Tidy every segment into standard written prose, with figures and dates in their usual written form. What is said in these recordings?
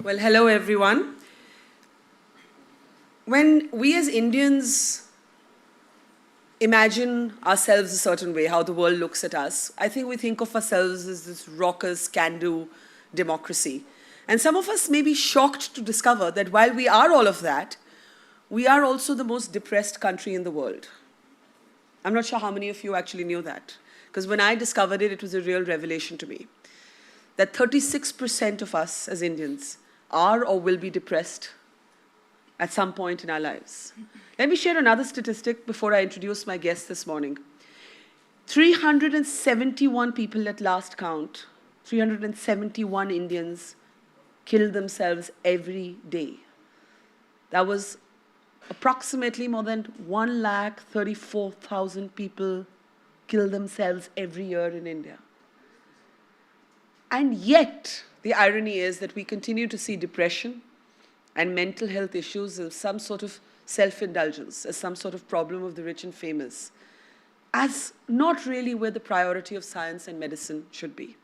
Well, hello everyone. When we as Indians imagine ourselves a certain way, how the world looks at us, I think we think of ourselves as this raucous, can-do democracy. And some of us may be shocked to discover that while we are all of that, we are also the most depressed country in the world. I'm not sure how many of you actually knew that, because when I discovered it, it was a real revelation to me that 36% of us as Indians are or will be depressed at some point in our lives. Let me share another statistic before I introduce my guest this morning. 371 people at last count, 371 Indians kill themselves every day. That was approximately more than 134,000 people kill themselves every year in India. And yet, the irony is that we continue to see depression and mental health issues as some sort of self-indulgence, as some sort of problem of the rich and famous, as not really where the priority of science and medicine should be.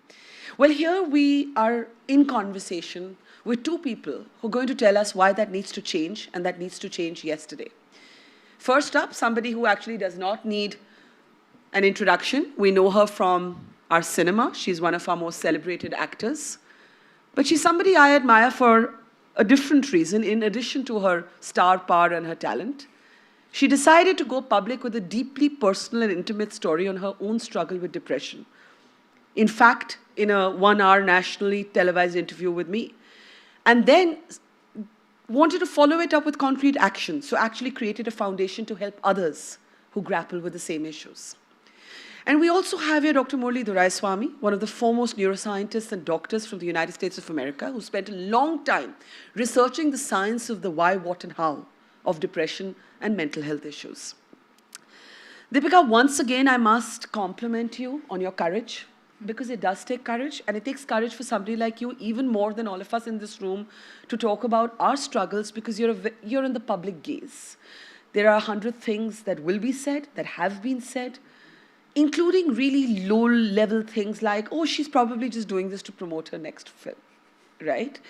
Well, here we are in conversation with two people who are going to tell us why that needs to change, and that needs to change yesterday. First up, somebody who actually does not need an introduction. We know her from our cinema. She's one of our most celebrated actors. But she's somebody I admire for a different reason, in addition to her star power and her talent. She decided to go public with a deeply personal and intimate story on her own struggle with depression. In fact, in a 1-hour nationally televised interview with me. And then wanted to follow it up with concrete action, so actually created a foundation to help others who grapple with the same issues. And we also have here Dr. Murli Doraiswamy, one of the foremost neuroscientists and doctors from the United States of America, who spent a long time researching the science of the why, what, and how of depression and mental health issues. Deepika, once again, I must compliment you on your courage, because it does take courage, and it takes courage for somebody like you, even more than all of us in this room, to talk about our struggles, because you're in the public gaze. There are 100 things that will be said, that have been said, including really low-level things like, oh, she's probably just doing this to promote her next film, right?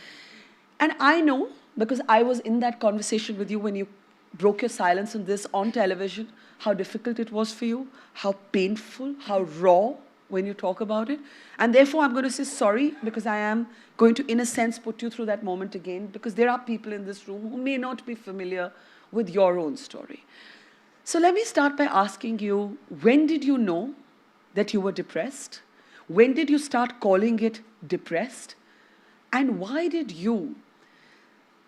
And I know, because I was in that conversation with you when you broke your silence on this on television, how difficult it was for you, how painful, how raw when you talk about it. And therefore, I'm going to say sorry, because I am going to, in a sense, put you through that moment again, because there are people in this room who may not be familiar with your own story. So let me start by asking you, when did you know that you were depressed? When did you start calling it depressed? And why did you,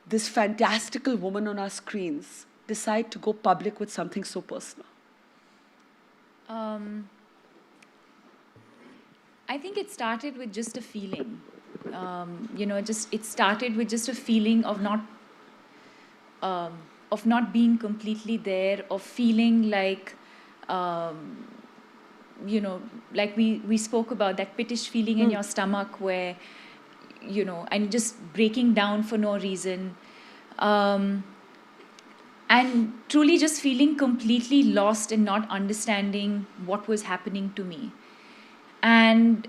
this fantastical woman on our screens, decide to go public with something so personal? I think it started with just a feeling. It started with just a feeling of not being completely there, of feeling like, like we spoke about, that pittish feeling in your stomach where, and just breaking down for no reason. And truly just feeling completely lost and not understanding what was happening to me. And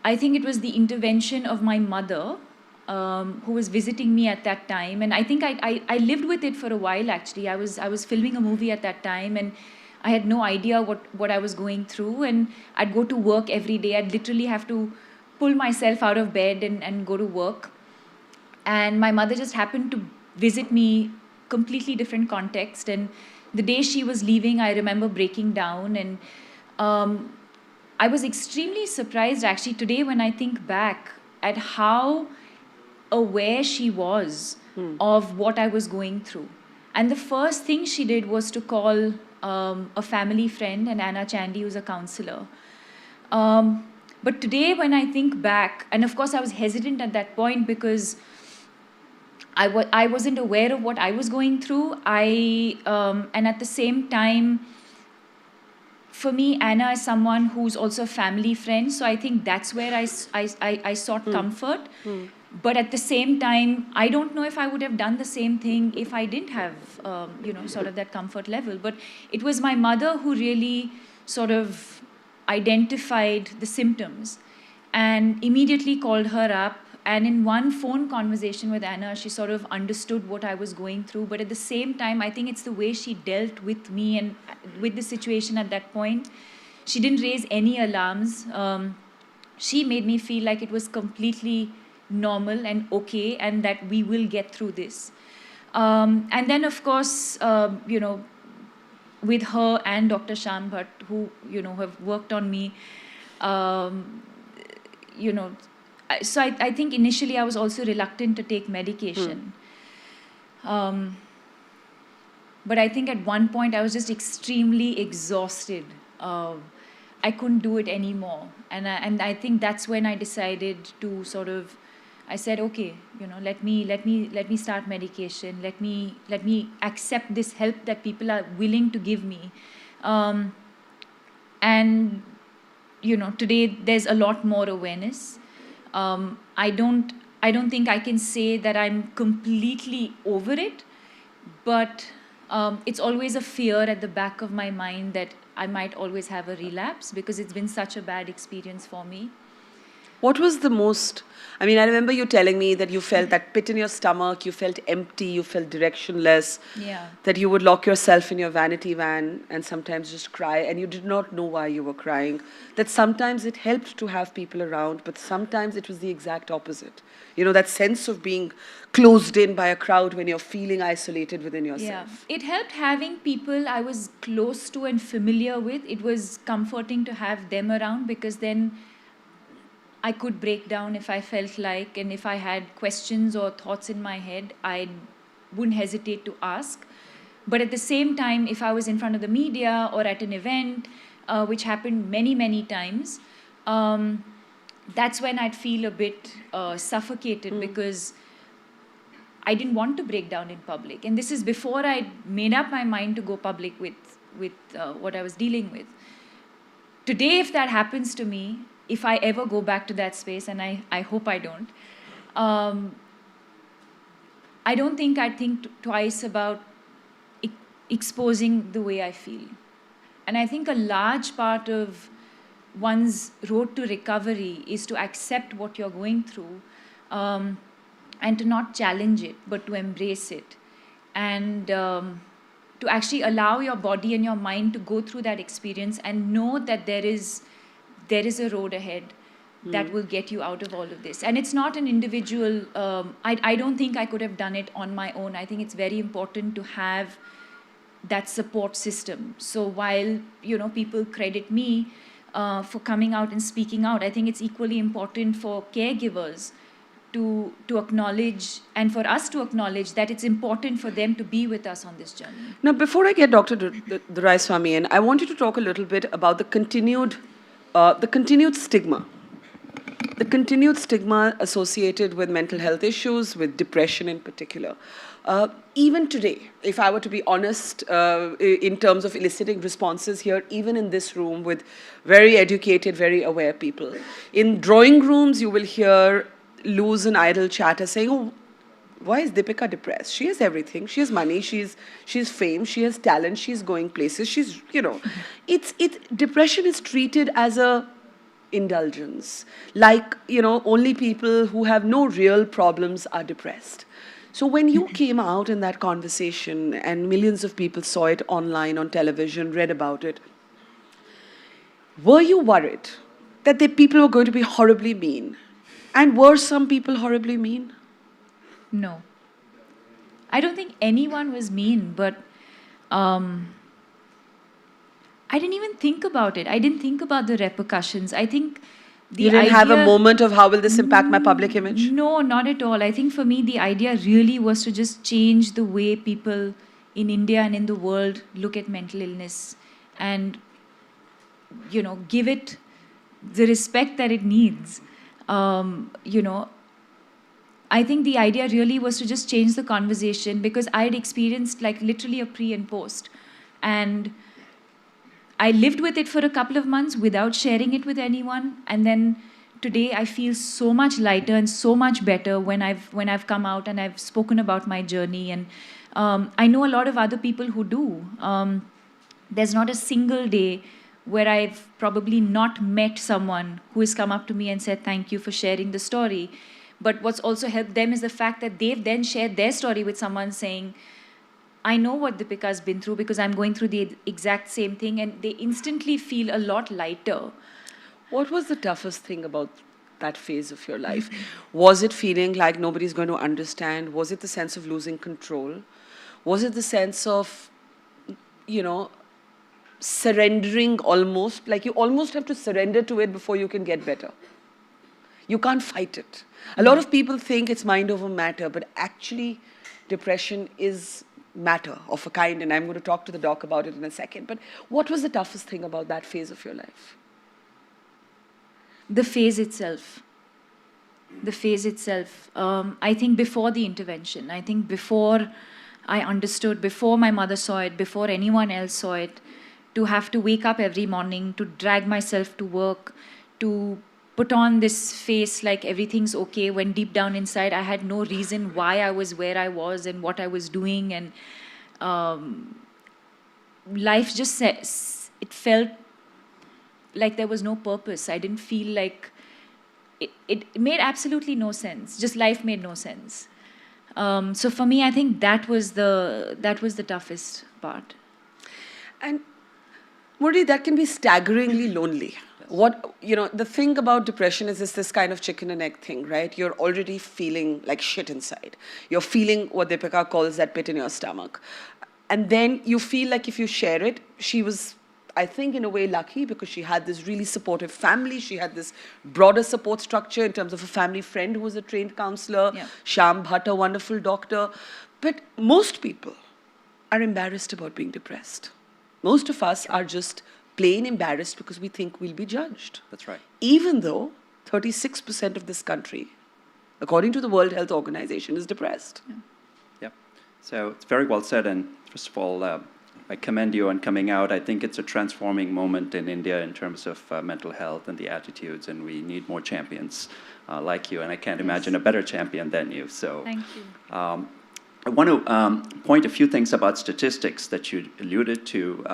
I think it was the intervention of my mother, who was visiting me at that time. And I think I lived with it for a while, actually. I was filming a movie at that time, and I had no idea what I was going through. And I'd go to work every day. I'd literally have to pull myself out of bed and go to work. And my mother just happened to visit me, completely different context. And the day she was leaving, I remember breaking down. And I was extremely surprised, actually, today when I think back at how aware she was of what I was going through. And the first thing she did was to call a family friend, and Anna Chandy, who's a counselor. But today when I think back, and of course I was hesitant at that point because I wasn't aware of what I was going through. And at the same time, for me, Anna is someone who's also a family friend. So I think that's where I sought comfort. But at the same time, I don't know if I would have done the same thing if I didn't have, sort of that comfort level. But it was my mother who really sort of identified the symptoms and immediately called her up And in one phone conversation with Anna, she sort of understood what I was going through. But at the same time, I think it's the way she dealt with me and with the situation at that point. She didn't raise any alarms. She made me feel like it was completely normal and okay, and that we will get through this. And then, of course, with her and Dr. Sham Bhatt, who have worked on me, you know, so I think initially I was also reluctant to take medication. But I think at one point I was just extremely exhausted. I couldn't do it anymore, and I think that's when I decided to sort of, I said, okay, let me start medication. Let me accept this help that people are willing to give me, and today there's a lot more awareness. I don't think I can say that I'm completely over it, but it's always a fear at the back of my mind that I might always have a relapse because it's been such a bad experience for me. What was the most, I remember you telling me that you felt that pit in your stomach, you felt empty, you felt directionless, Yeah. that you would lock yourself in your vanity van and sometimes just cry, and you did not know why you were crying. That sometimes it helped to have people around, but sometimes it was the exact opposite. That sense of being closed in by a crowd when you're feeling isolated within yourself. Yeah. It helped having people I was close to and familiar with. It was comforting to have them around because then I could break down if I felt like, and if I had questions or thoughts in my head, I wouldn't hesitate to ask. But at the same time, if I was in front of the media or at an event, which happened many, many times, that's when I'd feel a bit suffocated because I didn't want to break down in public. And this is before I made up my mind to go public with what I was dealing with. Today, if that happens to me, if I ever go back to that space, and I hope I don't, I don't think I'd think twice about exposing the way I feel. And I think a large part of one's road to recovery is to accept what you're going through, and to not challenge it, but to embrace it. And to actually allow your body and your mind to go through that experience and know that there is a road ahead that will get you out of all of this. And it's not an individual, I don't think I could have done it on my own. I think it's very important to have that support system. So while, people credit me for coming out and speaking out, I think it's equally important for caregivers to acknowledge, and for us to acknowledge that it's important for them to be with us on this journey. Now, before I get Dr. Doraiswamy in, I want you to talk a little bit about the continued stigma. The continued stigma associated with mental health issues, with depression in particular. Even today, if I were to be honest, in terms of eliciting responses here, even in this room with very educated, very aware people, in drawing rooms you will hear loose and idle chatter saying, oh, why is Deepika depressed? She has everything. She has money. She's fame. She has talent. She's going places. She's, depression is treated as a indulgence. Like, only people who have no real problems are depressed. So when you came out in that conversation and millions of people saw it online, on television, read about it, were you worried that the people were going to be horribly mean? And were some people horribly mean? No. I don't think anyone was mean, but I didn't even think about it. I didn't think about the repercussions. I think you didn't have a moment of how will this impact my public image? No, not at all. I think for me, the idea really was to just change the way people in India and in the world look at mental illness and, give it the respect that it needs. I think the idea really was to just change the conversation because I had experienced like literally a pre and post. And I lived with it for a couple of months without sharing it with anyone. And then today I feel so much lighter and so much better when I've come out and I've spoken about my journey. And I know a lot of other people who do. There's not a single day where I've probably not met someone who has come up to me and said, thank you for sharing the story. But what's also helped them is the fact that they've then shared their story with someone saying, I know what Deepika's been through because I'm going through the exact same thing, and they instantly feel a lot lighter. What was the toughest thing about that phase of your life? Was it feeling like nobody's going to understand? Was it the sense of losing control? Was it the sense of, surrendering almost? Like you almost have to surrender to it before you can get better. You can't fight it. A lot of people think it's mind over matter, but actually depression is matter of a kind, and I'm going to talk to the doc about it in a second. But what was the toughest thing about that phase of your life? The phase itself. I think before the intervention, I think before I understood, before my mother saw it, before anyone else saw it, to have to wake up every morning, to drag myself to work, to put on this face like everything's okay, when deep down inside I had no reason why I was where I was and what I was doing. And life just, it felt like there was no purpose. I didn't feel like, it made absolutely no sense. Just life made no sense. So for me, I think that was the toughest part. And Murli, that can be staggeringly lonely. The thing about depression is this kind of chicken and egg thing, right? You're already feeling like shit inside. You're feeling what Deepika calls that pit in your stomach. And then you feel like if you share it, she was, I think, in a way lucky because she had this really supportive family. She had this broader support structure in terms of a family friend who was a trained counselor, Yeah. Shyam Bhatt, a wonderful doctor. But most people are embarrassed about being depressed. Most of us are just plain embarrassed because we think we'll be judged. That's right. Even though 36% of this country, according to the World Health Organization, is depressed. Yeah. So it's very well said. And first of all, I commend you on coming out. I think it's a transforming moment in India in terms of mental health and the attitudes, and we need more champions like you. And I can't imagine a better champion than you. So Thank you. I want to point a few things about statistics that you alluded to.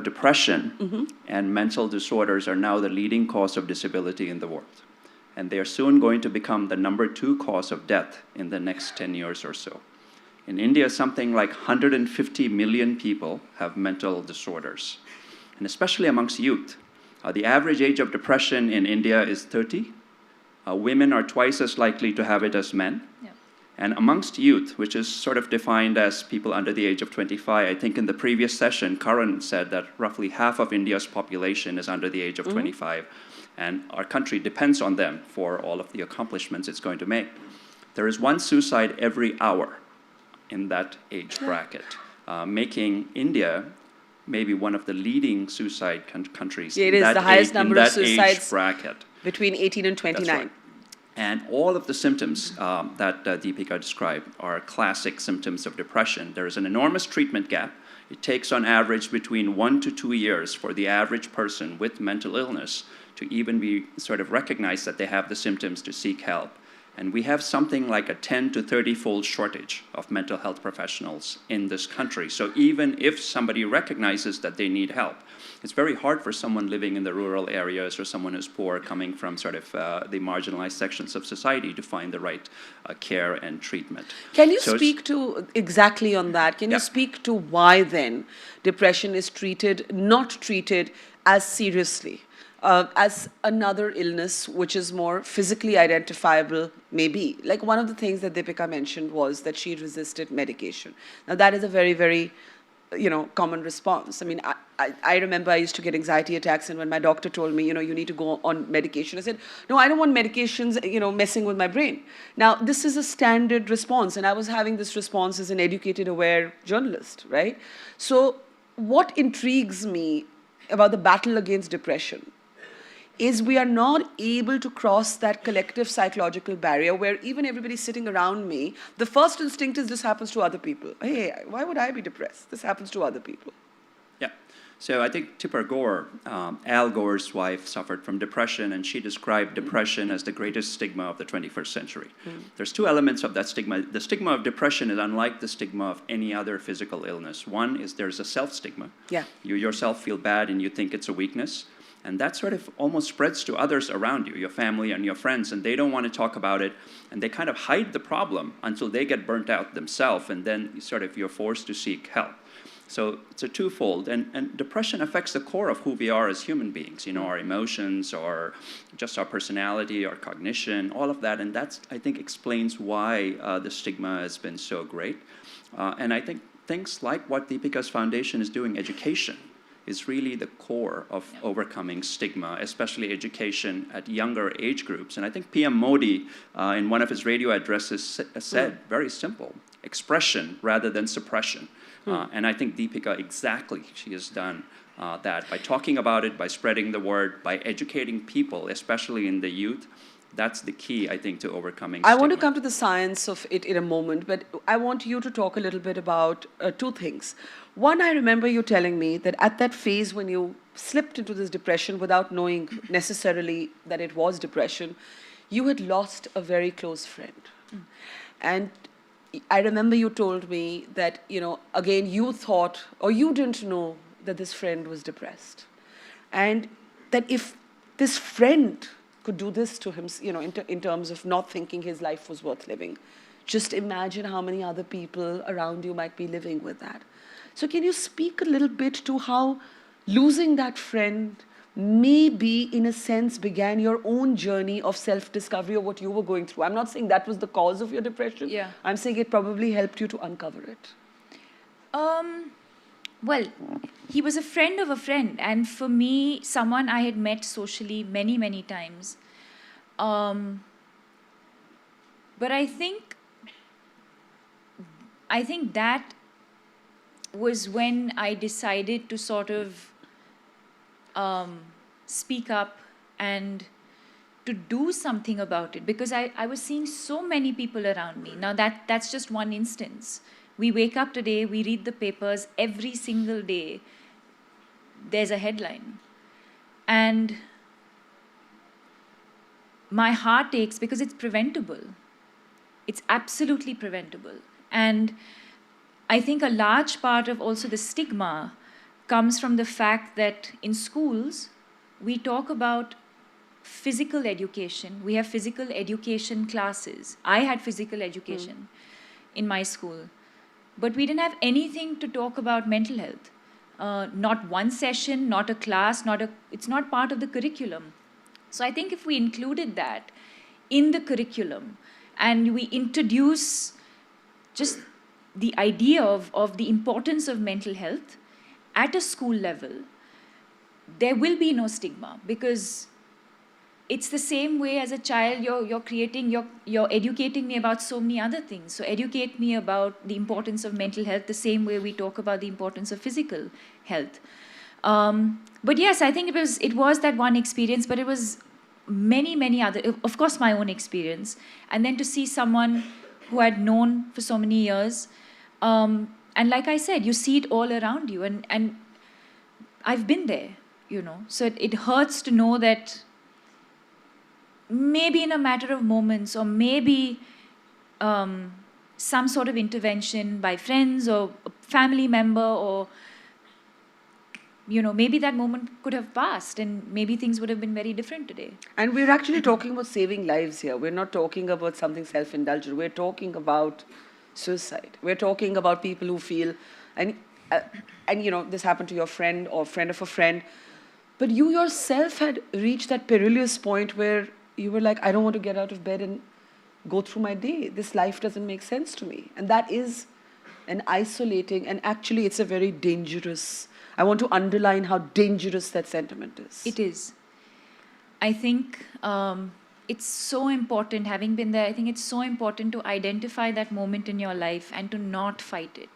Depression and mental disorders are now the leading cause of disability in the world. And they are soon going to become the number 2 cause of death in the next 10 years or so. In India, something like 150 million people have mental disorders, and especially amongst youth. The average age of depression in India is 30. Women are twice as likely to have it as men. Yeah. And amongst youth, which is sort of defined as people under the age of 25, I think in the previous session, Karan said that roughly half of India's population is under the age of 25, and our country depends on them for all of the accomplishments it's going to make. There is one suicide every hour in that age bracket, making India maybe one of the leading suicide countries. Yeah, it is the highest number of suicides age bracket. Between 18 and 29. That's right. And all of the symptoms that Deepika described are classic symptoms of depression. There is an enormous treatment gap. It takes on average between 1 to 2 years for the average person with mental illness to even be sort of recognized that they have the symptoms to seek help. And we have something like a 10 to 30-fold shortage of mental health professionals in this country. So even if somebody recognizes that they need help, it's very hard for someone living in the rural areas or someone who's poor coming from sort of the marginalized sections of society to find the right care and treatment. Can you speak to exactly on that? Can you speak to why then depression is not treated as seriously? As another illness which is more physically identifiable, maybe. Like one of the things that Deepika mentioned was that she resisted medication. Now that is a very, very, common response. I mean, I remember I used to get anxiety attacks, and when my doctor told me, you need to go on medication, I said, no, I don't want medications, messing with my brain. Now, this is a standard response, and I was having this response as an educated, aware journalist, right? So what intrigues me about the battle against depression is we are not able to cross that collective psychological barrier where even everybody sitting around me, the first instinct is this happens to other people. Hey, why would I be depressed? This happens to other people. Yeah. So I think Tipper Gore, Al Gore's wife, suffered from depression, and she described depression as the greatest stigma of the 21st century. There's 2 elements of that stigma. The stigma of depression is unlike the stigma of any other physical illness. One is there's a self-stigma. Yeah. You yourself feel bad and you think it's a weakness. And that sort of almost spreads to others around you, your family and your friends, and they don't want to talk about it, and they kind of hide the problem until they get burnt out themselves, and then you're forced to seek help. So it's a twofold, and depression affects the core of who we are as human beings, our emotions, or just our personality, our cognition, all of that, and that's, I think, explains why the stigma has been so great. And I think things like what Deepika's foundation is doing, education, is really the core of overcoming stigma, especially education at younger age groups. And I think PM Modi, in one of his radio addresses, said, very simple, expression rather than suppression. And I think Deepika, exactly, she has done that by talking about it, by spreading the word, by educating people, especially in the youth. That's the key, I think, to overcoming stigma. I want to come to the science of it in a moment, but I want you to talk a little bit about two things. One, I remember you telling me that at that phase when you slipped into this depression without knowing necessarily that it was depression, you had lost a very close friend. And I remember you told me that, again, you thought, or you didn't know that this friend was depressed. And that if this friend could do this to him, in terms of not thinking his life was worth living, just imagine how many other people around you might be living with that. So can you speak a little bit to how losing that friend maybe, in a sense, began your own journey of self-discovery of what you were going through? I'm not saying that was the cause of your depression. Yeah. I'm saying it probably helped you to uncover it. Well, he was a friend of a friend, and for me, someone I had met socially many, many times. But I think that was when I decided to sort of speak up and to do something about it, because I was seeing so many people around me. Now that's just one instance. We wake up today, we read the papers every single day. There's a headline. And my heart aches because it's preventable. It's absolutely preventable. And I think a large part of also the stigma comes from the fact that in schools, we talk about physical education. We have physical education classes. I had physical education in my school. But we didn't have anything to talk about mental health. Not one session, not a class, it's not part of the curriculum. So I think if we included that in the curriculum and we introduce just the idea of the importance of mental health at a school level, there will be no stigma, because it's the same way as a child you're educating me about so many other things. So educate me about the importance of mental health the same way we talk about the importance of physical health. But yes, I think it was that one experience, but it was many other, of course my own experience, and then to see someone who I'd known for so many years, and like I said, you see it all around you, and I've been there, so it hurts to know that maybe in a matter of moments, or maybe some sort of intervention by friends or a family member, or maybe that moment could have passed and maybe things would have been very different today. And we're actually talking about saving lives here. We're not talking about something self-indulgent. We're talking about suicide. We're talking about people who feel, and this happened to your friend or friend of a friend, but you yourself had reached that perilous point where you were like, I don't want to get out of bed and go through my day. This life doesn't make sense to me. And that is an isolating, and actually it's a very dangerous, I want to underline how dangerous that sentiment is. It is. I think it's so important, having been there, I think it's so important to identify that moment in your life and to not fight it.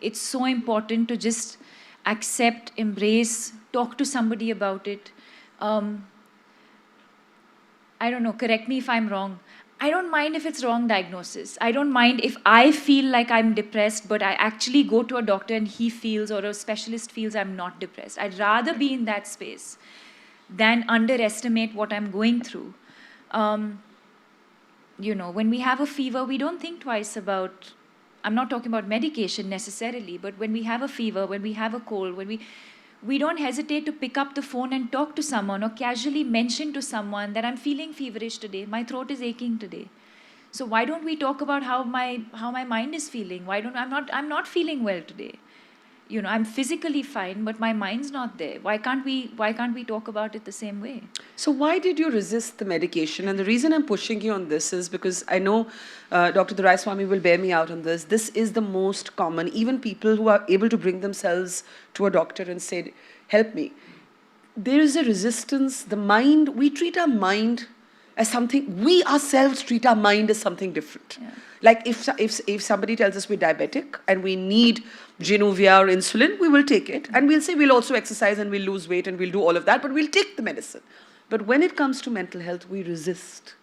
It's so important to just accept, embrace, talk to somebody about it. I don't know, correct me if I'm wrong. I don't mind if it's wrong diagnosis. I don't mind if I feel like I'm depressed, but I actually go to a doctor and he feels, or a specialist feels, I'm not depressed. I'd rather be in that space than underestimate what I'm going through. When we have a fever, we don't think twice about, I'm not talking about medication necessarily, but when we have a fever, when we have a cold, we don't hesitate to pick up the phone and talk to someone or casually mention to someone that I'm feeling feverish today, my throat is aching today. So why don't we talk about how my mind is feeling? I'm not feeling well today. I'm physically fine, but my mind's not there. Why can't we talk about it the same way? So why did you resist the medication? And the reason I'm pushing you on this is because I know Dr. Duraiswamy will bear me out on this. This is the most common. Even people who are able to bring themselves to a doctor and say, help me. There is a resistance. The mind, we treat our mind as something, we ourselves treat our mind as something different. Yeah. Like if somebody tells us we're diabetic and we need Januvia or insulin, we will take it. And we'll say we'll also exercise and we'll lose weight and we'll do all of that, but we'll take the medicine. But when it comes to mental health, we resist.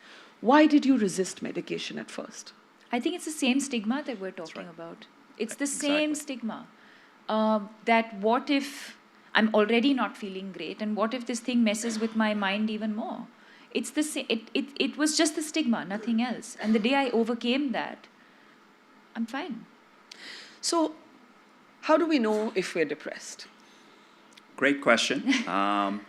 Why did you resist medication at first? I think it's the same stigma that we're talking about. It's the same Exactly. stigma. That what if I'm already not feeling great, and what if this thing messes with my mind even more? It's the it was just the stigma, nothing else. And the day I overcame that, I'm fine. So how do we know if we're depressed? Great question. And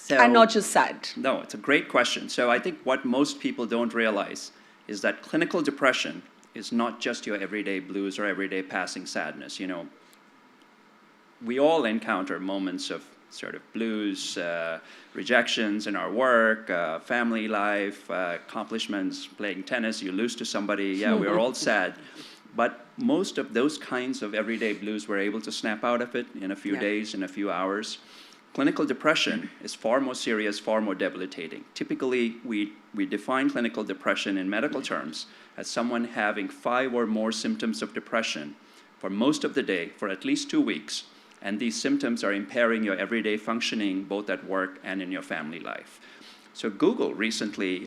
not just sad. No, it's a great question. So I think what most people don't realize is that clinical depression is not just your everyday blues or everyday passing sadness. We all encounter moments of sort of blues, rejections in our work, family life, accomplishments, playing tennis, you lose to somebody. Yeah, we're all sad. But most of those kinds of everyday blues, we're able to snap out of it in a few days, in a few hours. Clinical depression is far more serious, far more debilitating. Typically, we define clinical depression in medical terms as someone having 5 or more symptoms of depression for most of the day, for at least 2 weeks. And these symptoms are impairing your everyday functioning, both at work and in your family life. So Google recently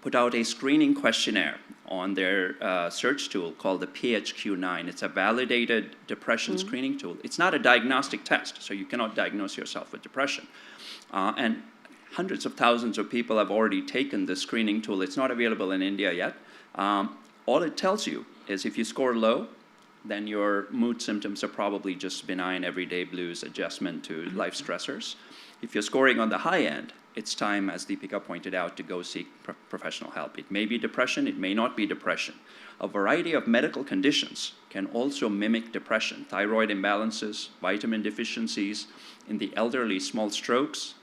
put out a screening questionnaire on their search tool called the PHQ-9. It's a validated depression screening tool. It's not a diagnostic test, so you cannot diagnose yourself with depression. And hundreds of thousands of people have already taken this screening tool. It's not available in India yet. All it tells you is if you score low, then your mood symptoms are probably just benign everyday blues, adjustment to life stressors. If you're scoring on the high end, it's time, as Deepika pointed out, to go seek professional help. It may be depression, it may not be depression. A variety of medical conditions can also mimic depression. Thyroid imbalances, vitamin deficiencies, in the elderly, small strokes,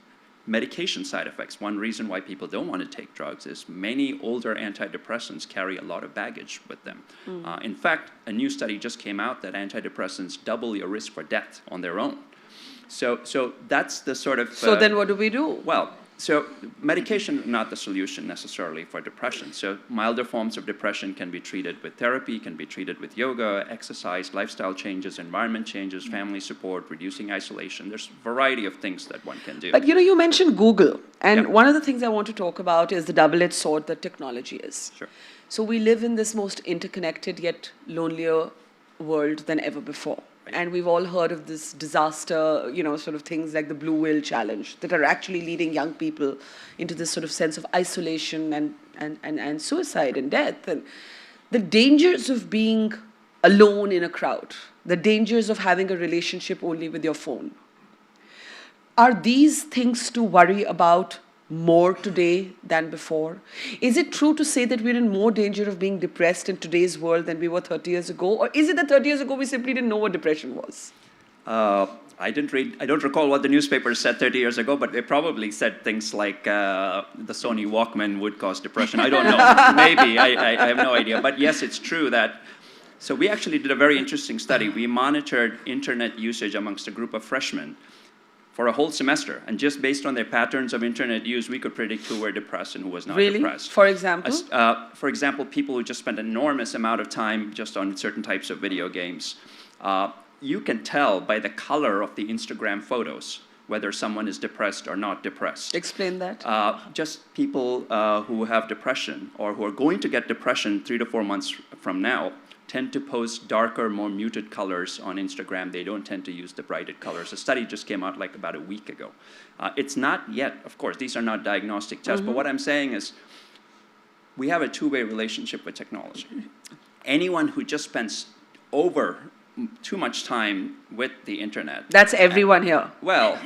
medication side effects. One reason why people don't want to take drugs is many older antidepressants carry a lot of baggage with them. In fact, a new study just came out that antidepressants double your risk for death on their own. So that's the sort of... So then what do we do? Well, so medication is not the solution necessarily for depression. So milder forms of depression can be treated with therapy, can be treated with yoga, exercise, lifestyle changes, environment changes, family support, reducing isolation. There's a variety of things that one can do. But you mentioned Google. And Yep. one of the things I want to talk about is the double-edged sword that technology is. Sure. So we live in this most interconnected yet lonelier world than ever before. And we've all heard of this disaster, sort of things like the Blue Whale Challenge that are actually leading young people into this sort of sense of isolation and suicide and death. And the dangers of being alone in a crowd, the dangers of having a relationship only with your phone. Are these things to worry about more today than before? Is it true to say that we're in more danger of being depressed in today's world than we were 30 years ago? Or is it that 30 years ago we simply didn't know what depression was? I don't recall what the newspapers said 30 years ago, but they probably said things like the Sony Walkman would cause depression. I don't know. Maybe. I have no idea. But yes, it's true that... So we actually did a very interesting study. We monitored internet usage amongst a group of freshmen for a whole semester. And just based on their patterns of internet use, we could predict who were depressed and who was not depressed. For example? For example, people who just spent an enormous amount of time just on certain types of video games. You can tell by the color of the Instagram photos whether someone is depressed or not depressed. Explain that. Just people who have depression or who are going to get depression 3 to 4 months from now tend to post darker, more muted colors on Instagram. They don't tend to use the brighted colors. A study just came out like about a week ago. It's not yet, of course, these are not diagnostic tests, but what I'm saying is we have a two-way relationship with technology. Anyone who just spends over too much time with the internet. That's everyone here. Well,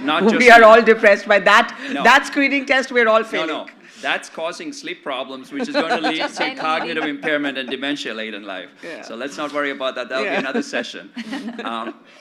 not just We are you. all depressed by that. No. That screening test, we're all failing. No, that's causing sleep problems, which is going to lead to cognitive impairment and dementia late in life. Yeah. So let's not worry about that. That'll be another session.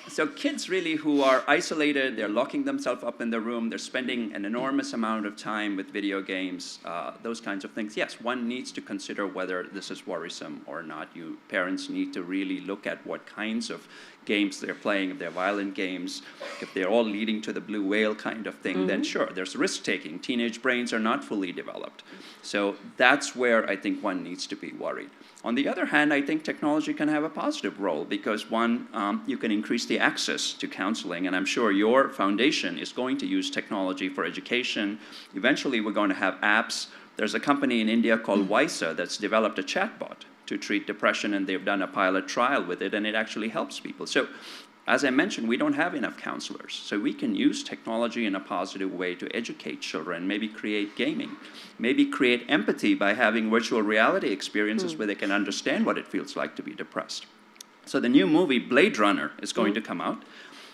So kids really who are isolated, they're locking themselves up in their room, they're spending an enormous amount of time with video games, those kinds of things. Yes, one needs to consider whether this is worrisome or not. You parents need to really look at what kinds of games they're playing. If they're violent games, if they're all leading to the blue whale kind of thing, then sure, there's risk-taking. Teenage brains are not fully developed. So that's where I think one needs to be worried. On the other hand, I think technology can have a positive role because one, you can increase the access to counseling, and I'm sure your foundation is going to use technology for education. Eventually, we're going to have apps. There's a company in India called Visa that's developed a chatbot to treat depression, and they've done a pilot trial with it, and it actually helps people. So, as I mentioned, we don't have enough counselors. So we can use technology in a positive way to educate children, maybe create gaming, maybe create empathy by having virtual reality experiences where they can understand what it feels like to be depressed. So the new movie, Blade Runner, is going to come out.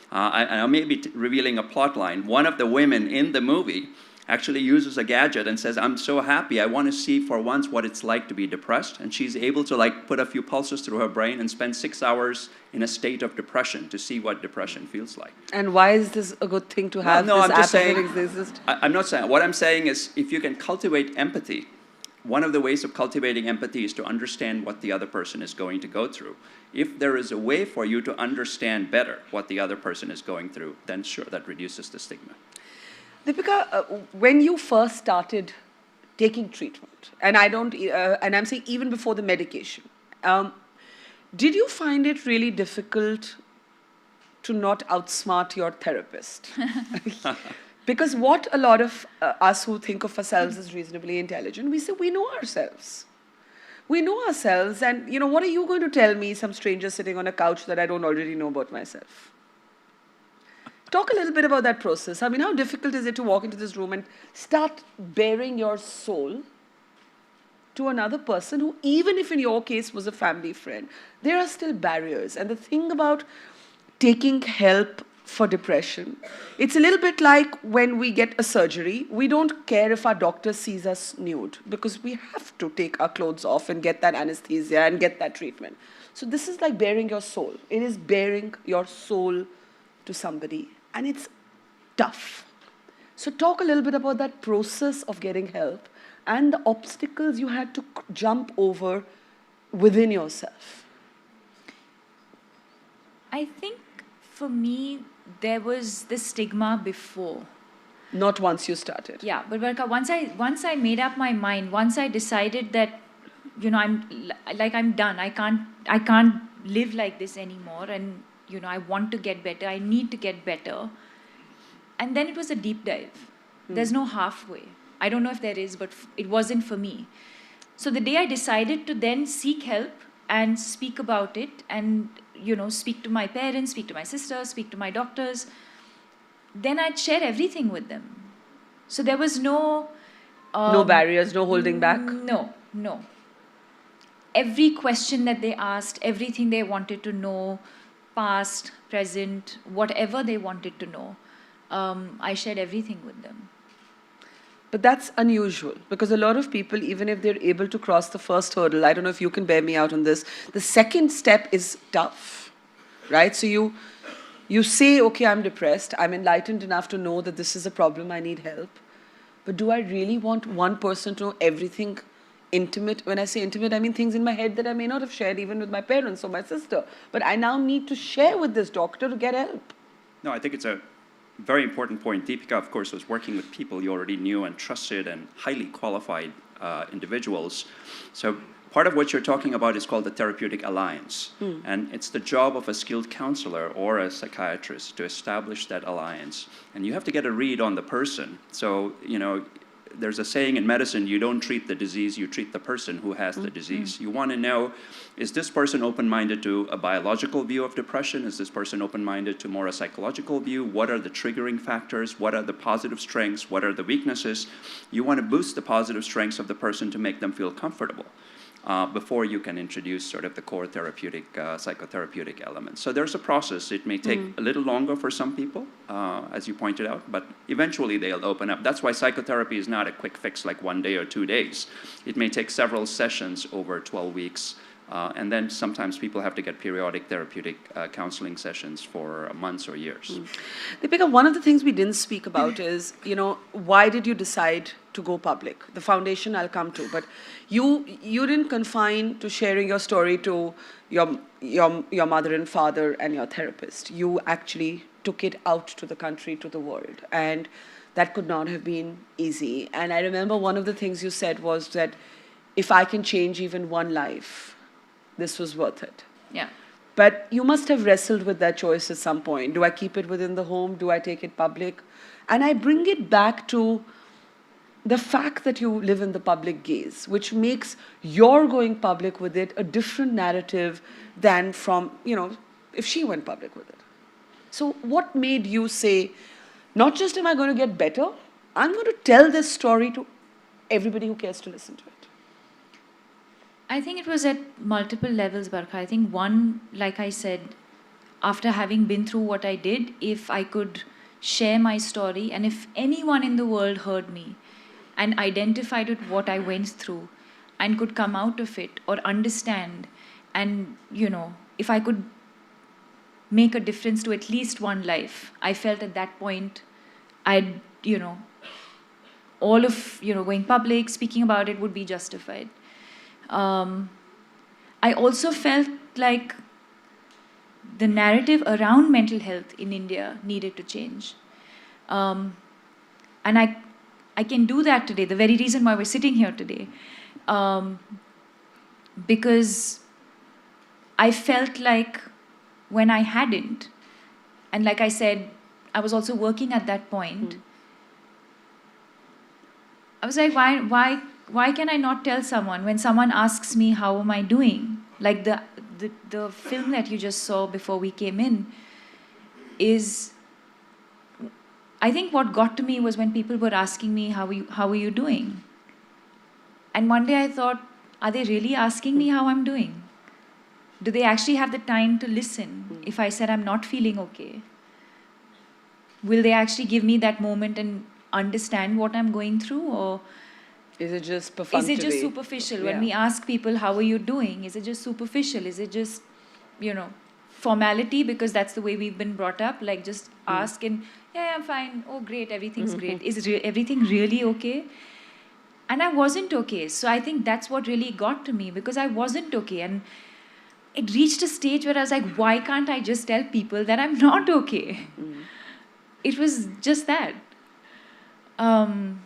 I may be revealing a plot line. One of the women in the movie actually uses a gadget and says, I'm so happy, I want to see for once what it's like to be depressed. And she's able to put a few pulses through her brain and spend 6 hours in a state of depression to see what depression feels like. And why is this a good thing to have? No, this I'm just app saying, exist? I'm not saying, what I'm saying is if you can cultivate empathy, one of the ways of cultivating empathy is to understand what the other person is going to go through. If there is a way for you to understand better what the other person is going through, then sure, that reduces the stigma. Deepika, when you first started taking treatment, and and I'm saying even before the medication, did you find it really difficult to not outsmart your therapist? Because what a lot of us who think of ourselves as reasonably intelligent, we say we know ourselves. We know ourselves, and what are you going to tell me, some stranger sitting on a couch, that I don't already know about myself? Talk a little bit about that process. I mean, how difficult is it to walk into this room and start bearing your soul to another person who, even if in your case was a family friend, there are still barriers. And the thing about taking help for depression, it's a little bit like when we get a surgery. We don't care if our doctor sees us nude because we have to take our clothes off and get that anesthesia and get that treatment. So this is like bearing your soul. It is bearing your soul to somebody, and it's tough. So talk a little bit about that process of getting help and the obstacles you had to jump over within yourself. I think for me, there was the stigma before. Not once you started. Yeah, but Varka, once I made up my mind, once I decided that, I'm done. I can't live like this anymore, and I want to get better. I need to get better. And then it was a deep dive. There's no halfway. I don't know if there is, but it wasn't for me. So the day I decided to then seek help and speak about it, and speak to my parents, speak to my sisters, speak to my doctors, then I'd share everything with them. So there was no barriers, no holding back? No. Every question that they asked, everything they wanted to know, past, present, whatever they wanted to know, I shared everything with them. But that's unusual because a lot of people, even if they're able to cross the first hurdle, I don't know if you can bear me out on this, the second step is tough, right? So you say, okay, I'm depressed. I'm enlightened enough to know that this is a problem. I need help. But do I really want one person to know everything intimate? When I say intimate, I mean things in my head that I may not have shared even with my parents or my sister. But I now need to share with this doctor to get help. No, I think it's a very important point. Deepika, of course, was working with people you already knew and trusted and highly qualified individuals. So part of what you're talking about is called the therapeutic alliance. And it's the job of a skilled counselor or a psychiatrist to establish that alliance. And you have to get a read on the person. So, there's a saying in medicine, you don't treat the disease, you treat the person who has the disease. You want to know, is this person open-minded to a biological view of depression? Is this person open-minded to more a psychological view? What are the triggering factors? What are the positive strengths? What are the weaknesses? You want to boost the positive strengths of the person to make them feel comfortable. before you can introduce sort of the core therapeutic, psychotherapeutic elements. So there's a process. It may take a little longer for some people, as you pointed out, but eventually they'll open up. That's why psychotherapy is not a quick fix like 1 day or 2 days. It may take several sessions over 12 weeks. And then sometimes people have to get periodic therapeutic counseling sessions for months or years. Deepika, one of the things we didn't speak about is, why did you decide to go public? The foundation I'll come to, but you didn't confine to sharing your story to your mother and father and your therapist. You actually took it out to the country, to the world, and that could not have been easy. And I remember one of the things you said was that if I can change even one life, this was worth it. Yeah. But you must have wrestled with that choice at some point. Do I keep it within the home? Do I take it public? And I bring it back to the fact that you live in the public gaze, which makes your going public with it a different narrative than from, if she went public with it. So what made you say, not just am I going to get better, I'm going to tell this story to everybody who cares to listen to it? I think it was at multiple levels, Barkha. I think one, like I said, after having been through what I did, if I could share my story and if anyone in the world heard me and identified with what I went through and could come out of it or understand and, if I could make a difference to at least one life, I felt at that point I'd, all of, going public, speaking about it would be justified. I also felt like the narrative around mental health in India needed to change. And I can do that today, the very reason why we're sitting here today. Because I felt like when I hadn't, and like I said, I was also working at that point, I was like, why can I not tell someone when someone asks me how am I doing? Like the film that you just saw before we came in is, I think what got to me was when people were asking me how are you doing? And one day I thought, are they really asking me how I'm doing? Do they actually have the time to listen if I said I'm not feeling okay? Will they actually give me that moment and understand what I'm going through, or is it just perfunctory? Is it just superficial? When we ask people, how are you doing? Is it just superficial? Is it just, formality because that's the way we've been brought up? Like just ask and, yeah, I'm fine. Oh, great. Everything's great. Is everything really okay? And I wasn't okay. So I think that's what really got to me because I wasn't okay. And it reached a stage where I was like, why can't I just tell people that I'm not okay? It was just that. And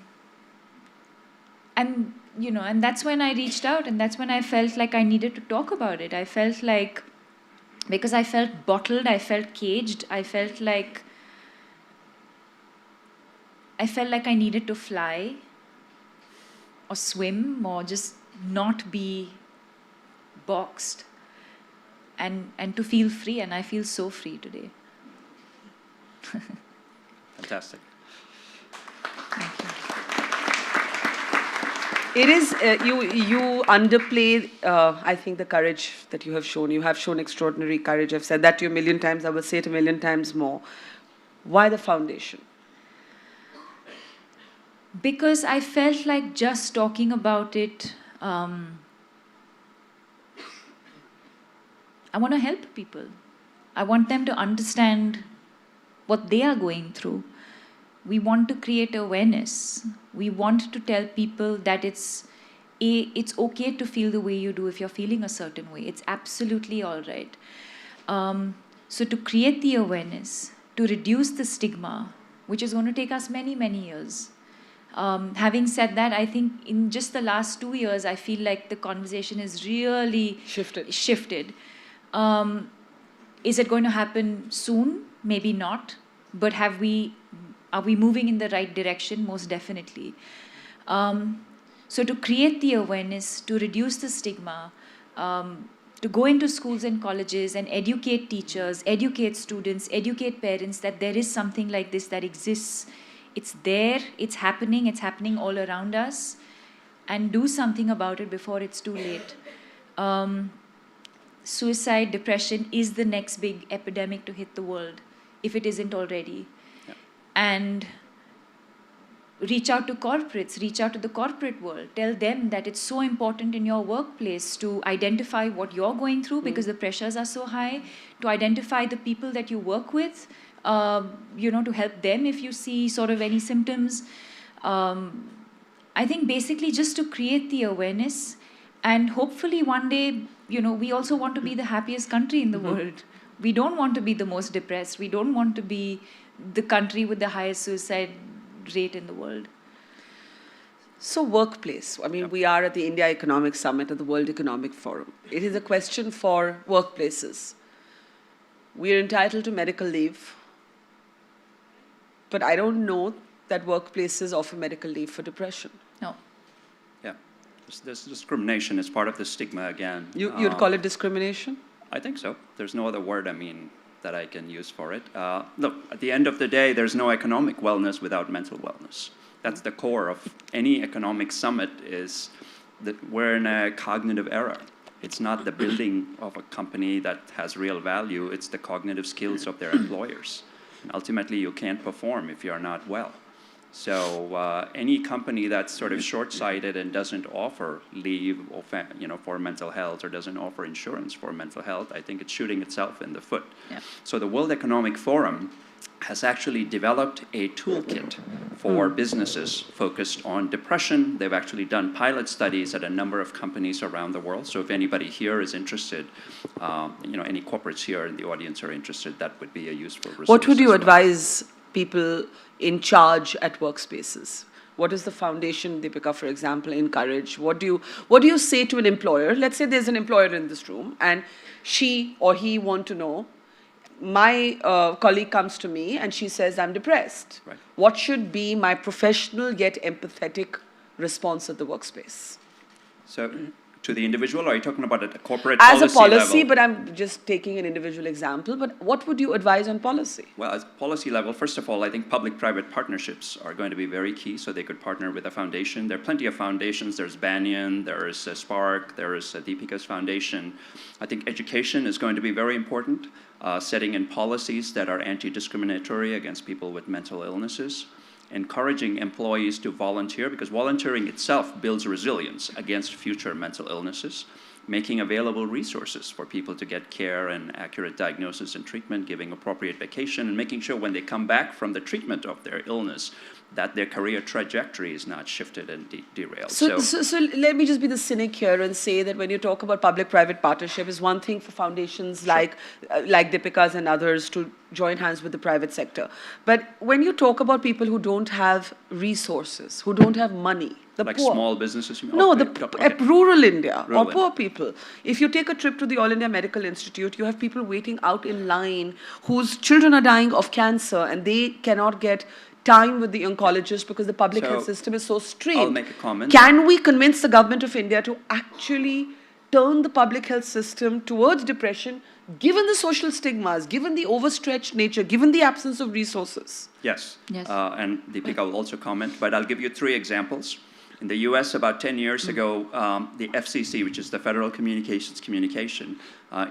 that's when I reached out, and that's when I felt like I needed to talk about it. I felt like, because I felt bottled, I felt caged, I felt like I needed to fly or swim or just not be boxed and to feel free, and I feel so free today. Fantastic. Thank you. It is, you underplay, I think, the courage that you have shown. You have shown extraordinary courage. I've said that to you a million times. I will say it a million times more. Why the foundation? Because I felt like just talking about it, I want to help people. I want them to understand what they are going through. We want to create awareness. We want to tell people that it's okay to feel the way you do if you're feeling a certain way. It's absolutely all right. So to create the awareness, to reduce the stigma, which is going to take us many, many years. Having said that, I think in just the last 2 years, I feel like the conversation is really shifted. Is it going to happen soon? Maybe not. But are we moving in the right direction? Most definitely. So to create the awareness, to reduce the stigma, to go into schools and colleges and educate teachers, educate students, educate parents that there is something like this that exists. It's there, it's happening all around us. and do something about it before it's too late. Suicide, depression is the next big epidemic to hit the world, if it isn't already. Yeah. And reach out to corporates, reach out to the corporate world. Tell them that it's so important in your workplace to identify what you're going through because the pressures are so high, to identify the people that you work with, to help them if you see sort of any symptoms. I think basically just to create the awareness, and hopefully one day, we also want to be the happiest country in the world. We don't want to be the most depressed. We don't want to be the country with the highest suicide rate in the world. So workplace, I mean, we are at the India Economic Summit at the World Economic Forum. It is a question for workplaces. We are entitled to medical leave, but I don't know that workplaces offer medical leave for depression. No. Yeah. This discrimination is part of the stigma again. You'd call it discrimination? I think so. There's no other word, that I can use for it. Look, at the end of the day, there's no economic wellness without mental wellness. That's the core of any economic summit, is that we're in a cognitive era. It's not the building of a company that has real value, it's the cognitive skills of their employers. And ultimately, you can't perform if you're not well. So any company that's sort of short-sighted and doesn't offer leave or for mental health, or doesn't offer insurance for mental health, I think it's shooting itself in the foot. Yeah. So the World Economic Forum has actually developed a toolkit for businesses focused on depression. They've actually done pilot studies at a number of companies around the world. So if anybody here is interested, any corporates here in the audience are interested, that would be a useful resource. What would you as well. advise people in charge at workspaces? What does the foundation, Deepika, for example, encourage? What do you say to an employer? Let's say there's an employer in this room and she or he want to know, my colleague comes to me and she says, I'm depressed. Right. What should be my professional yet empathetic response at the workspace? So to the individual, or are you talking about at a corporate As a level? policy, but I'm just taking an individual example. But what would you advise on policy? Well, at policy level, first of all, I think public-private partnerships are going to be very key, so they could partner with a foundation. There are plenty of foundations. There's Banyan, there's Spark, there's Deepika's foundation. I think education is going to be very important, setting in policies that are anti-discriminatory against people with mental illnesses, encouraging employees to volunteer, because volunteering itself builds resilience against future mental illnesses, making available resources for people to get care and accurate diagnosis and treatment, giving appropriate vacation, and making sure when they come back from the treatment of their illness that their career trajectory is not shifted and derailed. So let me just be the cynic here and say that when you talk about public-private partnership, is one thing for foundations like Deepika's and others to join hands with the private sector. But when you talk about people who don't have resources, who don't have money, the like poor. Small businesses? You mean? No, Okay. rural India Rural or poor people. If you take a trip to the All India Medical Institute, you have people waiting out in line whose children are dying of cancer and they cannot get time with the oncologist because the public health system is so strained. I'll make a comment. Can we convince the government of India to actually turn the public health system towards depression, given the social stigmas, given the overstretched nature, given the absence of resources? Yes. And Deepika will also comment, but I'll give you 3 examples. In the US, about 10 years ago, the FCC, which is the Federal Communications Communication,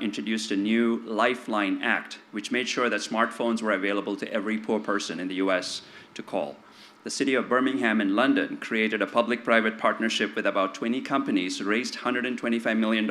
introduced a new Lifeline Act, which made sure that smartphones were available to every poor person in the US to call. The city of Birmingham in London created a public-private partnership with about 20 companies, raised $125 million,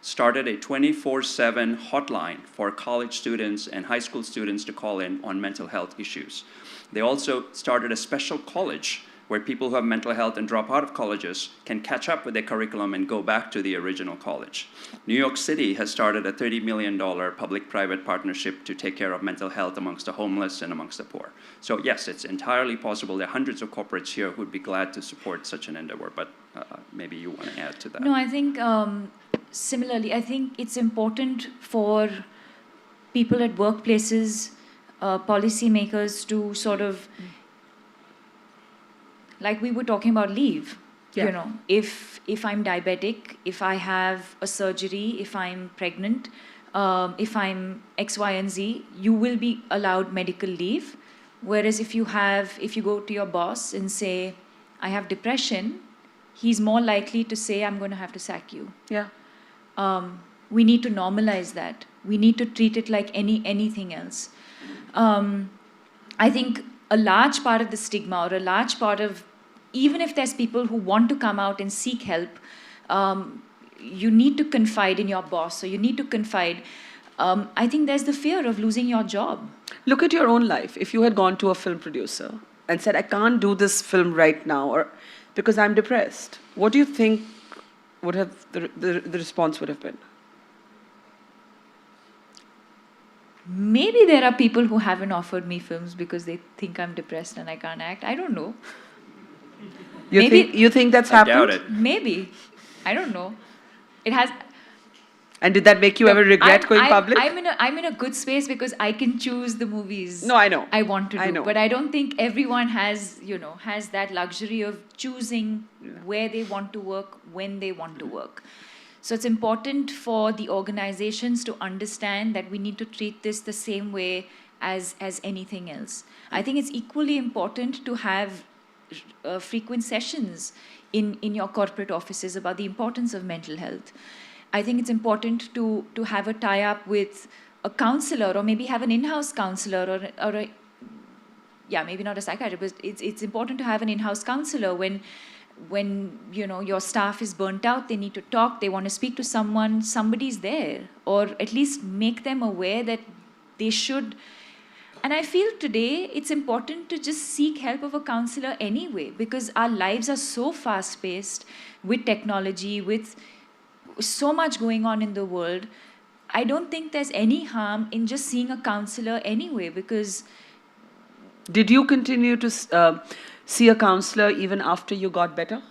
started a 24/7 hotline for college students and high school students to call in on mental health issues. They also started a special college where people who have mental health and drop out of colleges can catch up with their curriculum and go back to the original college. New York City has started a $30 million public-private partnership to take care of mental health amongst the homeless and amongst the poor. So yes, it's entirely possible. There are hundreds of corporates here who would be glad to support such an endeavor, but maybe you want to add to that. No, I think similarly, I think it's important for people at workplaces, policymakers to sort of, like we were talking about leave, you know, if I'm diabetic, if I have a surgery, if I'm pregnant, if I'm X, Y, and Z, you will be allowed medical leave. Whereas if you go to your boss and say, I have depression, he's more likely to say, I'm going to have to sack you. Yeah. We need to normalize that. We need to treat it like anything else. I think a large part of the stigma, or a large part of, even if there's people who want to come out and seek help, you need to confide in your boss, or you need to confide. I think there's the fear of losing your job. Look at your own life. If you had gone to a film producer and said, I can't do this film right now, or because I'm depressed, what do you think would have the response would have been? Maybe there are people who haven't offered me films because they think I'm depressed and I can't act. I don't know. You think that's I happened? doubt it. Maybe. I don't know. It has. And did that make you ever regret going public? I'm in a good space because I can choose the movies. No, I know. I want to do. I know. But I don't think everyone has that luxury of choosing where they want to work, when they want to work. So it's important for the organizations to understand that we need to treat this the same way as anything else. I think it's equally important to have frequent sessions in your corporate offices about the importance of mental health. I think it's important to have a tie-up with a counselor, or maybe have an in-house counselor, or maybe not a psychiatrist, but it's important to have an in-house counselor when your staff is burnt out, they need to talk, they want to speak to someone, somebody's there, or at least make them aware that they should. And I feel today it's important to just seek help of a counselor anyway, because our lives are so fast-paced with technology, with so much going on in the world. I don't think there's any harm in just seeing a counselor anyway, because... Did you continue to see a counselor even after you got better?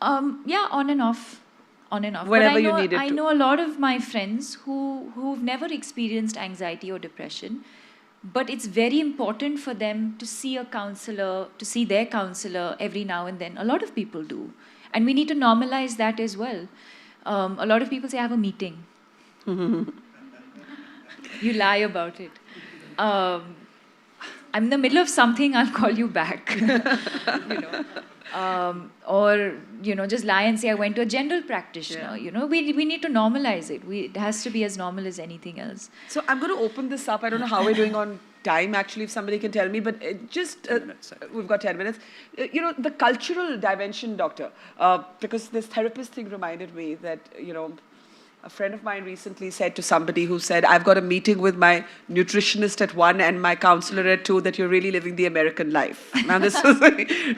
Yeah, on and off. Whenever you needed to. I know a lot of my friends who've never experienced anxiety or depression, but it's very important for them to see a counselor, to see their counselor every now and then. A lot of people do. And we need to normalize that as well. A lot of people say, I have a meeting. You lie about it. I'm in the middle of something, I'll call you back. Or just lie and say I went to a general practitioner. We need to normalize it. It has to be as normal as anything else. So I'm going to open this up. I don't know how we're doing on time, actually, if somebody can tell me, but we've got 10 minutes. The cultural dimension, doctor, because this therapist thing reminded me that, a friend of mine recently said to somebody who said, I've got a meeting with my nutritionist at 1 and my counselor at 2, that you're really living the American life. Now, this was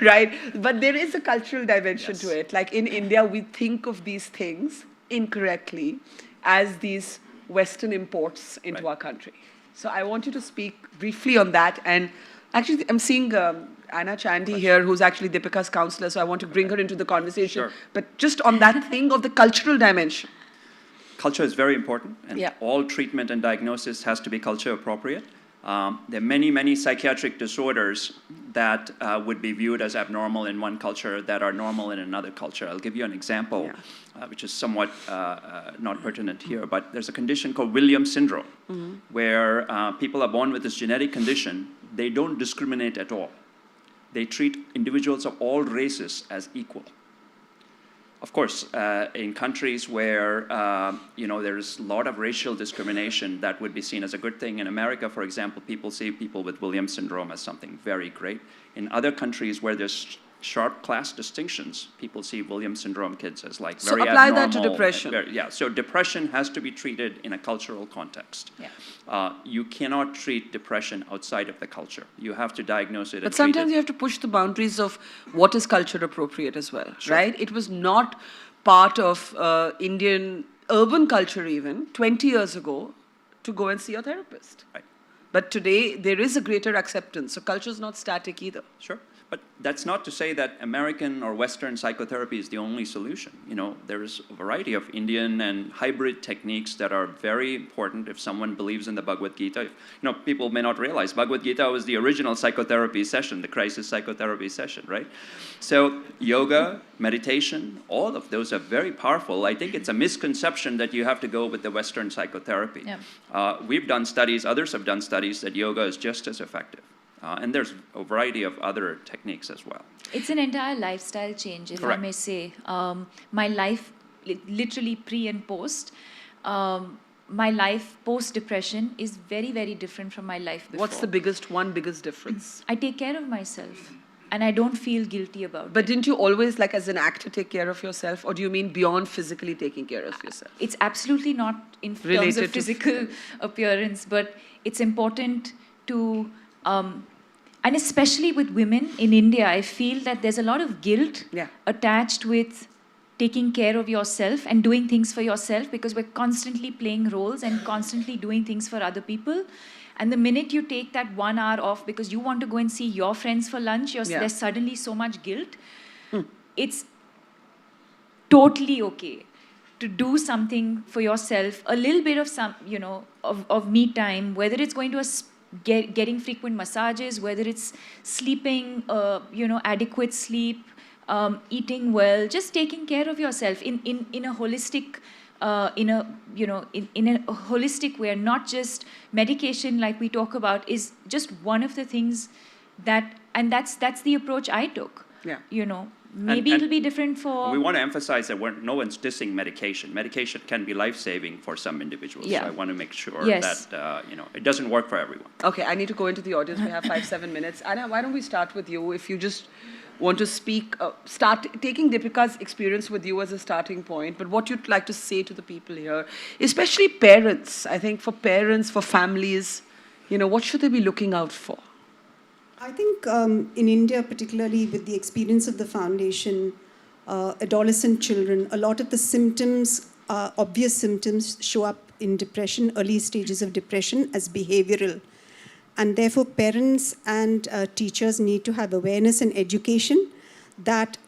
right. But there is a cultural dimension to it. Like in India, we think of these things incorrectly as these Western imports into our country. So I want you to speak briefly on that. And actually, I'm seeing Anna Chandy here, who's actually Deepika's counselor. So I want to bring her into the conversation. Sure. But just on that thing of the cultural dimension. Culture is very important, and all treatment and diagnosis has to be culture appropriate. There are many, many psychiatric disorders that would be viewed as abnormal in one culture that are normal in another culture. I'll give you an example, which is somewhat not pertinent here, but there's a condition called Williams syndrome, where people are born with this genetic condition. They don't discriminate at all. They treat individuals of all races as equal. Of course, in countries where there's a lot of racial discrimination, that would be seen as a good thing. In America, for example, people see people with Williams syndrome as something very great. In other countries where there's sharp class distinctions, people see Williams syndrome kids as very abnormal. So apply that to depression. So depression has to be treated in a cultural context. You cannot treat depression outside of the culture. You have to diagnose it. But sometimes you have to push the boundaries of what is culture appropriate as well, right? It was not part of Indian urban culture even 20 years ago to go and see a therapist. Right. But today there is a greater acceptance. So culture is not static either. Sure. But that's not to say that American or Western psychotherapy is the only solution. There's a variety of Indian and hybrid techniques that are very important if someone believes in the Bhagavad Gita. People may not realize Bhagavad Gita was the original psychotherapy session, the crisis psychotherapy session, right? So yoga, meditation, all of those are very powerful. I think it's a misconception that you have to go with the Western psychotherapy. We've done studies, others have done studies that yoga is just as effective. And there's a variety of other techniques as well. It's an entire lifestyle change, if Correct. I may say. My life, literally pre and post, my life post-depression is very, very different from my life before. What's the one biggest difference? I take care of myself, and I don't feel guilty about it. But didn't you always, like as an actor, take care of yourself? Or do you mean beyond physically taking care of yourself? It's absolutely not in terms Related of to physical appearance, but it's important to, and especially with women in India, I feel that there's a lot of guilt Yeah. attached with taking care of yourself and doing things for yourself, because we're constantly playing roles and constantly doing things for other people. And the minute you take that 1 hour off because you want to go and see your friends for lunch, there's suddenly so much guilt. It's totally okay to do something for yourself, a little bit of of me time, whether it's going to getting frequent massages, whether it's sleeping, adequate sleep, eating well, just taking care of yourself in a holistic in a holistic way, and not just medication like we talk about is just one of the things that's the approach I took. Yeah. Maybe And it'll be different for... We want to emphasize that no one's dissing medication. Medication can be life-saving for some individuals. Yeah. So I want to make sure Yes. that it doesn't work for everyone. Okay, I need to go into the audience. We have 7 minutes. Anna, why don't we start with you? If you just want to speak, start taking Deepika's experience with you as a starting point, but what you'd like to say to the people here, especially parents. I think for parents, for families, what should they be looking out for? I think in India, particularly with the experience of the foundation, adolescent children, a lot of the symptoms, obvious symptoms, show up in depression, early stages of depression, as behavioral. And therefore, parents and teachers need to have awareness and education that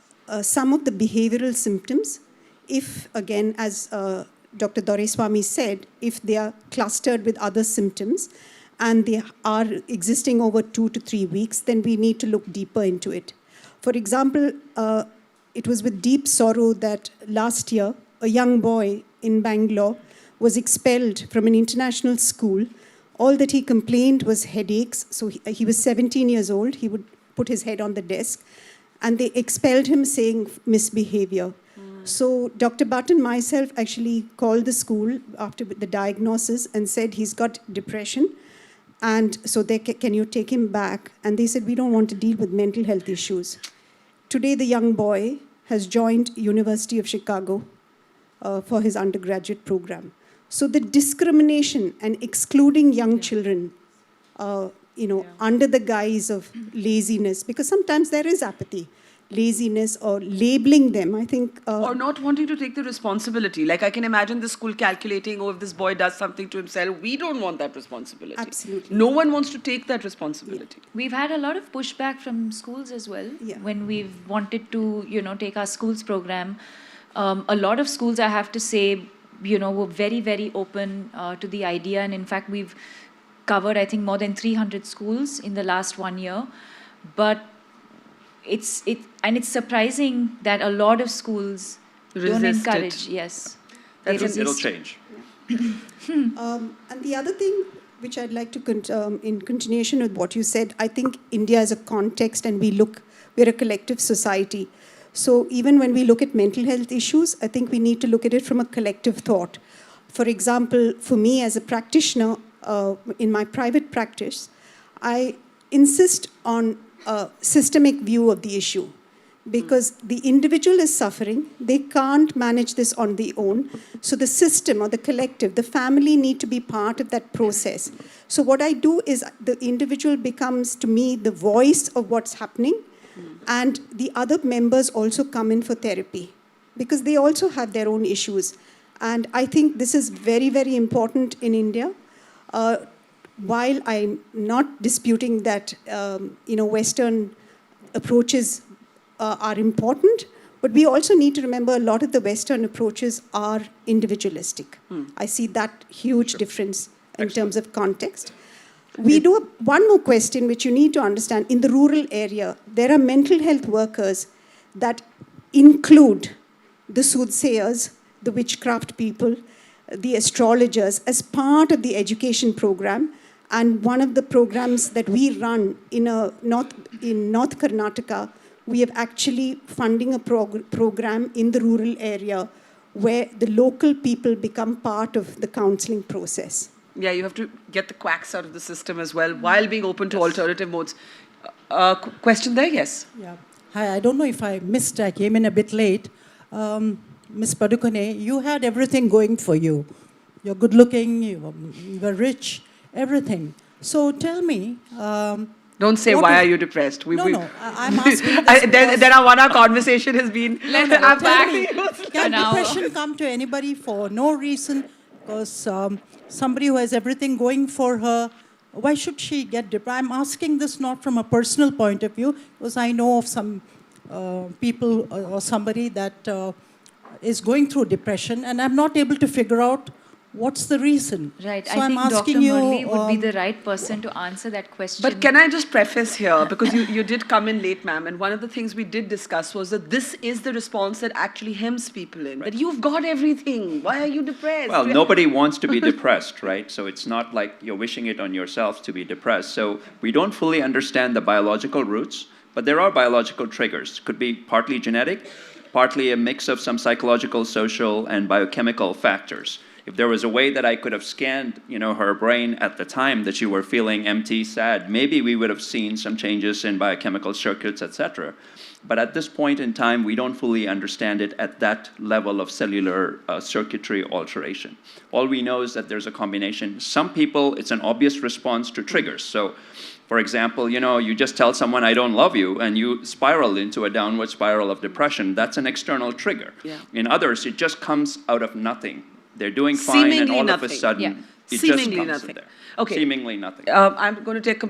some of the behavioral symptoms, if, again, as Dr. Doraiswamy said, if they are clustered with other symptoms, and they are existing over 2 to 3 weeks, then we need to look deeper into it. For example, it was with deep sorrow that last year, a young boy in Bangalore was expelled from an international school. All that he complained was headaches. So he was 17 years old. He would put his head on the desk. And they expelled him saying misbehavior. So Dr. Bhatt and myself actually called the school after the diagnosis and said he's got depression. And so can you take him back? And they said, we don't want to deal with mental health issues. Today, the young boy has joined University of Chicago for his undergraduate program. So the discrimination and excluding young children, under the guise of laziness, because sometimes there is apathy, laziness, or labeling them, I think... or not wanting to take the responsibility. Like I can imagine the school calculating, if this boy does something to himself, we don't want that responsibility. Absolutely. No one wants to take that responsibility. Yeah. We've had a lot of pushback from schools as well. Yeah. When we've wanted to, take our schools program. A lot of schools, I have to say, were very, very open to the idea. And in fact, we've covered, I think, more than 300 schools in the last 1 year. But it's surprising that a lot of schools don't encourage. Yes, It'll change. And the other thing which I'd like to, in continuation with what you said, I think India is a context, and we're a collective society. So even when we look at mental health issues, I think we need to look at it from a collective thought. For example, for me as a practitioner, in my private practice, I insist on a systemic view of the issue, because the individual is suffering. They can't manage this on their own. So the system or the collective, the family need to be part of that process. So what I do is the individual becomes, to me, the voice of what's happening. And the other members also come in for therapy, because they also have their own issues. And I think this is very, very important in India. While I'm not disputing that, Western approaches are important, but we also need to remember a lot of the Western approaches are individualistic. I see that huge difference in terms of context. We do one more question, which you need to understand. In the rural area, there are mental health workers that include the soothsayers, the witchcraft people, the astrologers as part of the education program. And one of the programs that we run in North Karnataka, we have actually funding a program in the rural area where the local people become part of the counseling process. Yeah, you have to get the quacks out of the system as well while being open to alternative modes. Question there? Yes. Yeah. Hi, I don't know if I missed, I came in a bit late. Ms. Padukone, you had everything going for you. You're good looking, you were rich, everything. So tell me. Don't say, why are you depressed? No, I'm asking this then our 1 hour conversation has been... Can depression come to anybody for no reason? Because somebody who has everything going for her, why should she get depressed? I'm asking this not from a personal point of view, because I know of some people or somebody that is going through depression, and I'm not able to figure out what's the reason. Right. So I I'm think asking Dr. you, Murli would be the right person to answer that question. But can I just preface here, because you did come in late, ma'am, and one of the things we did discuss was that this is the response that actually hems people in, that you've got everything. Why are you depressed? Well, nobody wants to be depressed, right? So it's not like you're wishing it on yourself to be depressed. So we don't fully understand the biological roots, but there are biological triggers. Could be partly genetic, partly a mix of some psychological, social, and biochemical factors. If there was a way that I could have scanned, her brain at the time that you were feeling empty, sad, maybe we would have seen some changes in biochemical circuits, etc. But at this point in time, we don't fully understand it at that level of cellular circuitry alteration. All we know is that there's a combination. Some people, it's an obvious response to triggers. So, for example, you just tell someone, I don't love you, and you spiral into a downward spiral of depression. That's an external trigger. Yeah. In others, it just comes out of nothing. They're doing fine, Seemingly and all nothing. of a sudden, Yeah. it Seemingly just comes nothing. in there. Okay. Seemingly nothing. I'm going to take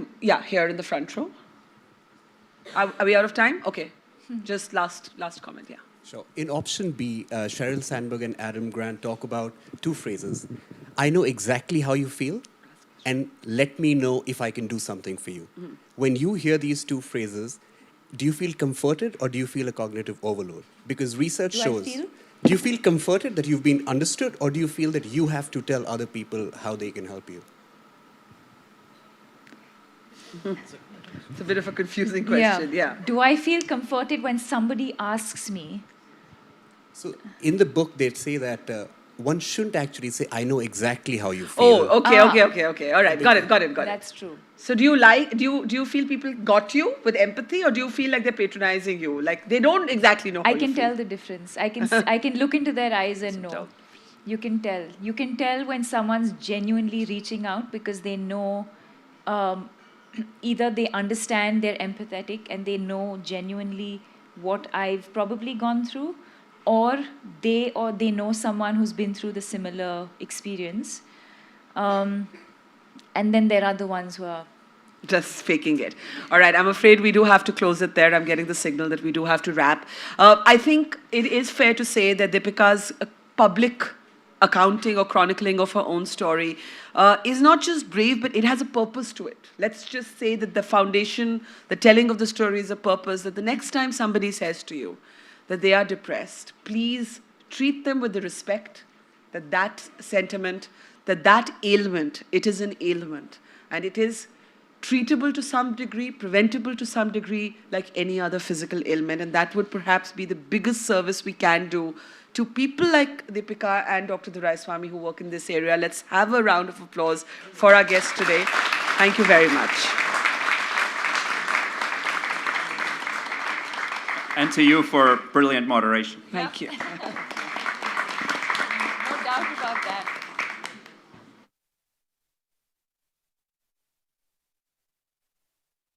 here in the front row. Are we out of time? Okay. Just last comment, yeah. Sure. In option B, Sheryl Sandberg and Adam Grant talk about two phrases. I know exactly how you feel, and let me know if I can do something for you. Mm-hmm. When you hear these two phrases, do you feel comforted or do you feel a cognitive overload? Because research shows... Do you feel comforted that you've been understood, or do you feel that you have to tell other people how they can help you? It's a bit of a confusing question, yeah. Do I feel comforted when somebody asks me? So in the book, they say that one shouldn't actually say, I know exactly how you feel. Oh, okay. All right, got it. That's true. So do you feel people got you with empathy, or do you feel like they're patronizing you? Like they don't exactly know how I can you feel? tell the difference. I can look into their eyes and know. You can tell. You can tell when someone's genuinely reaching out because they know, either they understand, they're empathetic, and they know genuinely what I've probably gone through, or they know someone who's been through the similar experience. And then there are the ones who are just faking it. All right, I'm afraid we do have to close it there. I'm getting the signal that we do have to wrap. I think it is fair to say that Deepika's public accounting or chronicling of her own story is not just brave, but it has a purpose to it. Let's just say that the foundation, the telling of the story is a purpose, that the next time somebody says to you that they are depressed, please treat them with the respect that sentiment, that ailment, it is an ailment. And it is treatable to some degree, preventable to some degree, like any other physical ailment. And that would perhaps be the biggest service we can do to people like Deepika and Dr. Duraiswamy who work in this area. Let's have a round of applause for our guests today. Thank you very much. And to you for brilliant moderation. Thank you. no doubt about that.